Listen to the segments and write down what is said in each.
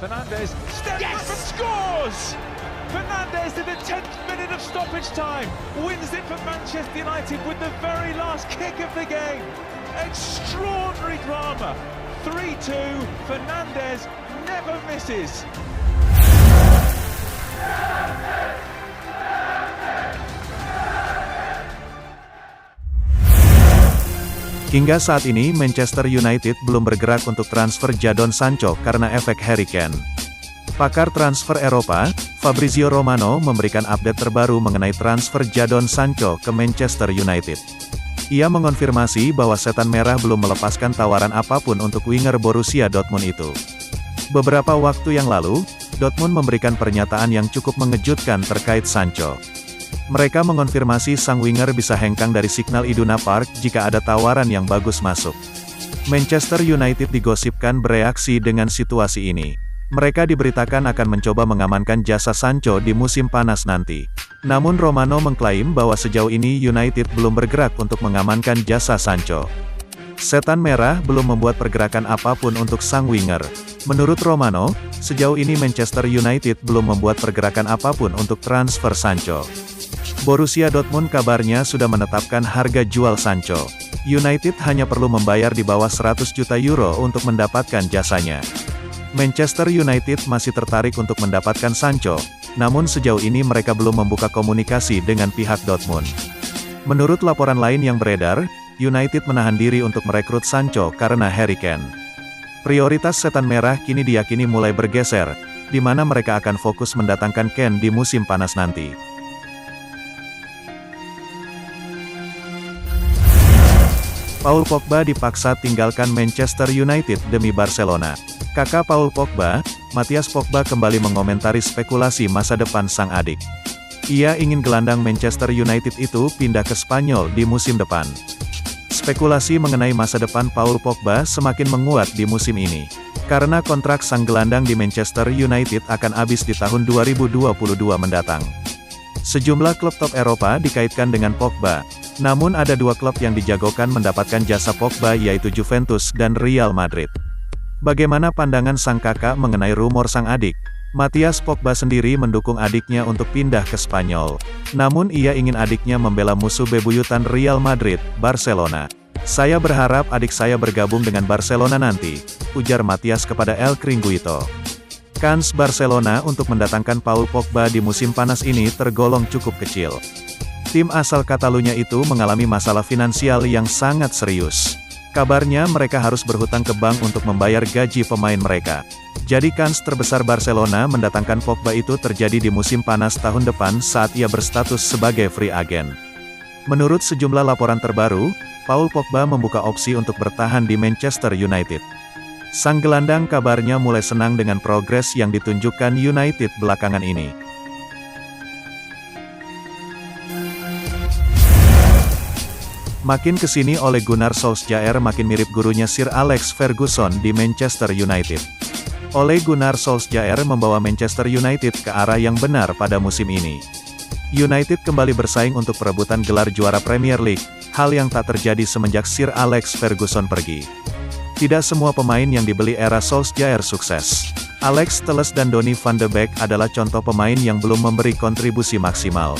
Fernandes steps back and scores! Fernandes in the 10th minute of stoppage time wins it for Manchester United with the very last kick of the game. Extraordinary drama. 3-2, Fernandes never misses. Hingga saat ini Manchester United belum bergerak untuk transfer Jadon Sancho karena efek Harry Kane. Pakar transfer Eropa, Fabrizio Romano memberikan update terbaru mengenai transfer Jadon Sancho ke Manchester United. Ia mengonfirmasi bahwa Setan Merah belum melepaskan tawaran apapun untuk winger Borussia Dortmund itu. Beberapa waktu yang lalu, Dortmund memberikan pernyataan yang cukup mengejutkan terkait Sancho. Mereka mengonfirmasi sang winger bisa hengkang dari Signal Iduna Park jika ada tawaran yang bagus masuk. Manchester United digosipkan bereaksi dengan situasi ini. Mereka diberitakan akan mencoba mengamankan jasa Sancho di musim panas nanti. Namun Romano mengklaim bahwa sejauh ini United belum bergerak untuk mengamankan jasa Sancho. Setan Merah belum membuat pergerakan apapun untuk sang winger. Menurut Romano, sejauh ini Manchester United belum membuat pergerakan apapun untuk transfer Sancho. Borussia Dortmund kabarnya sudah menetapkan harga jual Sancho. United hanya perlu membayar di bawah 100 juta euro untuk mendapatkan jasanya. Manchester United masih tertarik untuk mendapatkan Sancho, namun sejauh ini mereka belum membuka komunikasi dengan pihak Dortmund. Menurut laporan lain yang beredar, United menahan diri untuk merekrut Sancho karena Harry Kane. Prioritas Setan Merah kini diyakini mulai bergeser, di mana mereka akan fokus mendatangkan Kane di musim panas nanti. Paul Pogba dipaksa tinggalkan Manchester United demi Barcelona. Kakak Paul Pogba, Matthias Pogba kembali mengomentari spekulasi masa depan sang adik. Ia ingin gelandang Manchester United itu pindah ke Spanyol di musim depan. Spekulasi mengenai masa depan Paul Pogba semakin menguat di musim ini. Karena kontrak sang gelandang di Manchester United akan habis di tahun 2022 mendatang. Sejumlah klub top Eropa dikaitkan dengan Pogba. Namun ada dua klub yang dijagokan mendapatkan jasa Pogba yaitu Juventus dan Real Madrid. Bagaimana pandangan sang kakak mengenai rumor sang adik? Matthias Pogba sendiri mendukung adiknya untuk pindah ke Spanyol. Namun ia ingin adiknya membela musuh bebuyutan Real Madrid, Barcelona. Saya berharap adik saya bergabung dengan Barcelona nanti, ujar Matthias kepada El Gringuito. Kans Barcelona untuk mendatangkan Paul Pogba di musim panas ini tergolong cukup kecil. Tim asal Catalunya itu mengalami masalah finansial yang sangat serius. Kabarnya mereka harus berhutang ke bank untuk membayar gaji pemain mereka. Jadi kans terbesar Barcelona mendatangkan Pogba itu terjadi di musim panas tahun depan saat ia berstatus sebagai free agent. Menurut sejumlah laporan terbaru, Paul Pogba membuka opsi untuk bertahan di Manchester United. Sang gelandang kabarnya mulai senang dengan progres yang ditunjukkan United belakangan ini. Makin kesini Ole Gunnar Solskjaer makin mirip gurunya Sir Alex Ferguson di Manchester United. Ole Gunnar Solskjaer membawa Manchester United ke arah yang benar pada musim ini. United kembali bersaing untuk perebutan gelar juara Premier League, hal yang tak terjadi semenjak Sir Alex Ferguson pergi. Tidak semua pemain yang dibeli era Solskjaer sukses. Alex Telles dan Donny van de Beek adalah contoh pemain yang belum memberi kontribusi maksimal.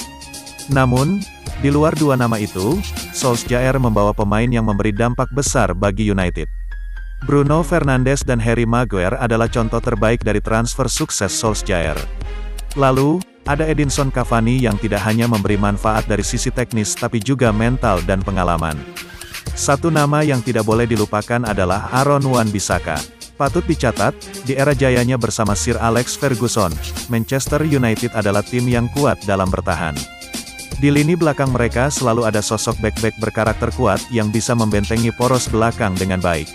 Namun, di luar dua nama itu, Solskjaer membawa pemain yang memberi dampak besar bagi United. Bruno Fernandes dan Harry Maguire adalah contoh terbaik dari transfer sukses Solskjaer. Lalu, ada Edinson Cavani yang tidak hanya memberi manfaat dari sisi teknis tapi juga mental dan pengalaman. Satu nama yang tidak boleh dilupakan adalah Aaron Wan-Bissaka. Patut dicatat, di era jayanya bersama Sir Alex Ferguson, Manchester United adalah tim yang kuat dalam bertahan. Di lini belakang mereka selalu ada sosok bek-bek berkarakter kuat yang bisa membentengi poros belakang dengan baik.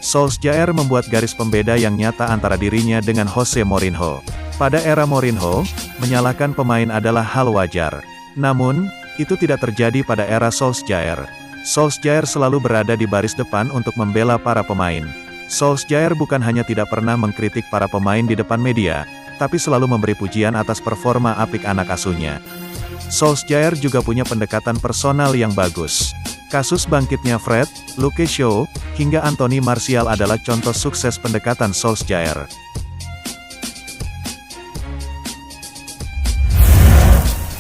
Solskjaer membuat garis pembeda yang nyata antara dirinya dengan Jose Mourinho. Pada era Mourinho, menyalahkan pemain adalah hal wajar. Namun, itu tidak terjadi pada era Solskjaer. Solskjaer selalu berada di baris depan untuk membela para pemain. Solskjaer bukan hanya tidak pernah mengkritik para pemain di depan media, tapi selalu memberi pujian atas performa apik anak asuhnya. Solskjaer juga punya pendekatan personal yang bagus. Kasus bangkitnya Fred, Luke Shaw, hingga Anthony Martial adalah contoh sukses pendekatan Solskjaer.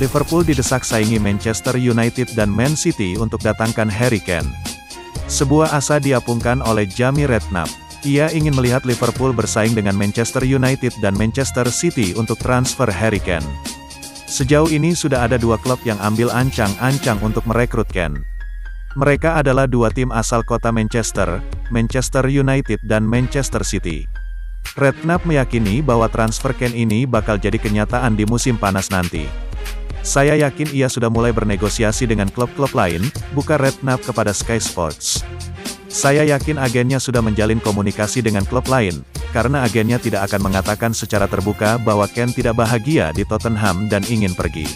Liverpool didesak saingi Manchester United dan Man City untuk datangkan Harry Kane. Sebuah asa diapungkan oleh Jamie Redknapp. Ia ingin melihat Liverpool bersaing dengan Manchester United dan Manchester City untuk transfer Harry Kane. Sejauh ini sudah ada dua klub yang ambil ancang-ancang untuk merekrut Kane. Mereka adalah dua tim asal kota Manchester, Manchester United dan Manchester City. Redknapp meyakini bahwa transfer Kane ini bakal jadi kenyataan di musim panas nanti. Saya yakin ia sudah mulai bernegosiasi dengan klub-klub lain, buka Redknapp kepada Sky Sports. Saya yakin agennya sudah menjalin komunikasi dengan klub lain, karena agennya tidak akan mengatakan secara terbuka bahwa Kane tidak bahagia di Tottenham dan ingin pergi.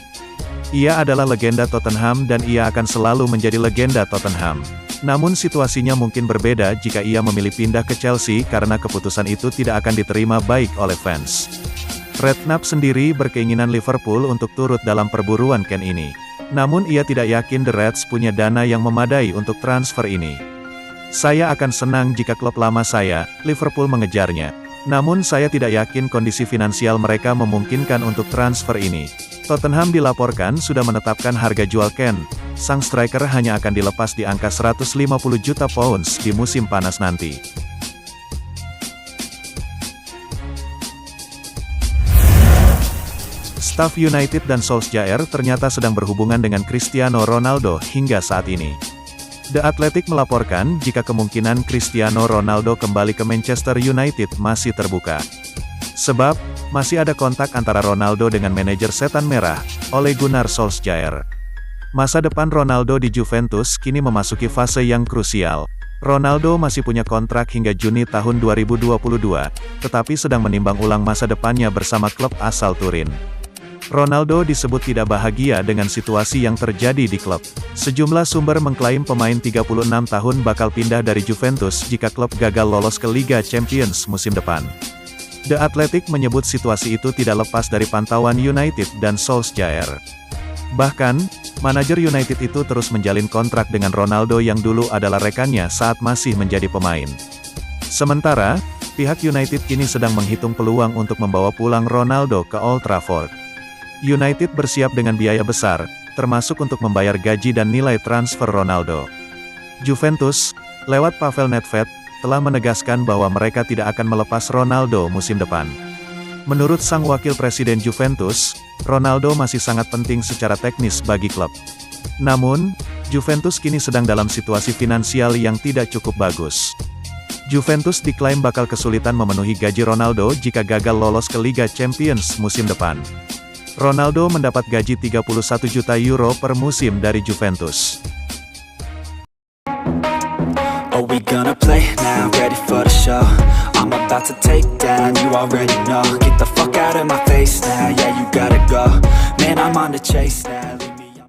Ia adalah legenda Tottenham dan ia akan selalu menjadi legenda Tottenham. Namun situasinya mungkin berbeda jika ia memilih pindah ke Chelsea karena keputusan itu tidak akan diterima baik oleh fans. Redknapp sendiri berkeinginan Liverpool untuk turut dalam perburuan Kane ini. Namun ia tidak yakin The Reds punya dana yang memadai untuk transfer ini. Saya akan senang jika klub lama saya, Liverpool mengejarnya. Namun saya tidak yakin kondisi finansial mereka memungkinkan untuk transfer ini. Tottenham dilaporkan sudah menetapkan harga jual Kane. Sang striker hanya akan dilepas di angka 150 juta pounds di musim panas nanti. Staf United dan Solskjaer ternyata sedang berhubungan dengan Cristiano Ronaldo hingga saat ini. The Athletic melaporkan jika kemungkinan Cristiano Ronaldo kembali ke Manchester United masih terbuka. Sebab, masih ada kontak antara Ronaldo dengan manajer setan merah, Ole Gunnar Solskjaer. Masa depan Ronaldo di Juventus kini memasuki fase yang krusial. Ronaldo masih punya kontrak hingga Juni tahun 2022, tetapi sedang menimbang ulang masa depannya bersama klub asal Turin. Ronaldo disebut tidak bahagia dengan situasi yang terjadi di klub. Sejumlah sumber mengklaim pemain 36 tahun bakal pindah dari Juventus jika klub gagal lolos ke Liga Champions musim depan. The Athletic menyebut situasi itu tidak lepas dari pantauan United dan Solskjaer. Bahkan, manajer United itu terus menjalin kontrak dengan Ronaldo yang dulu adalah rekannya saat masih menjadi pemain. Sementara, pihak United kini sedang menghitung peluang untuk membawa pulang Ronaldo ke Old Trafford. United bersiap dengan biaya besar, termasuk untuk membayar gaji dan nilai transfer Ronaldo. Juventus, lewat Pavel Nedved, telah menegaskan bahwa mereka tidak akan melepas Ronaldo musim depan. Menurut sang wakil presiden Juventus, Ronaldo masih sangat penting secara teknis bagi klub. Namun, Juventus kini sedang dalam situasi finansial yang tidak cukup bagus. Juventus diklaim bakal kesulitan memenuhi gaji Ronaldo jika gagal lolos ke Liga Champions musim depan. Ronaldo mendapat gaji 31 juta euro per musim dari Juventus. Are we gonna play now? Ready for the show? I'm about to take down, you already know. Get the fuck out of my face now, yeah you gotta go. Man, I'm on the chase now.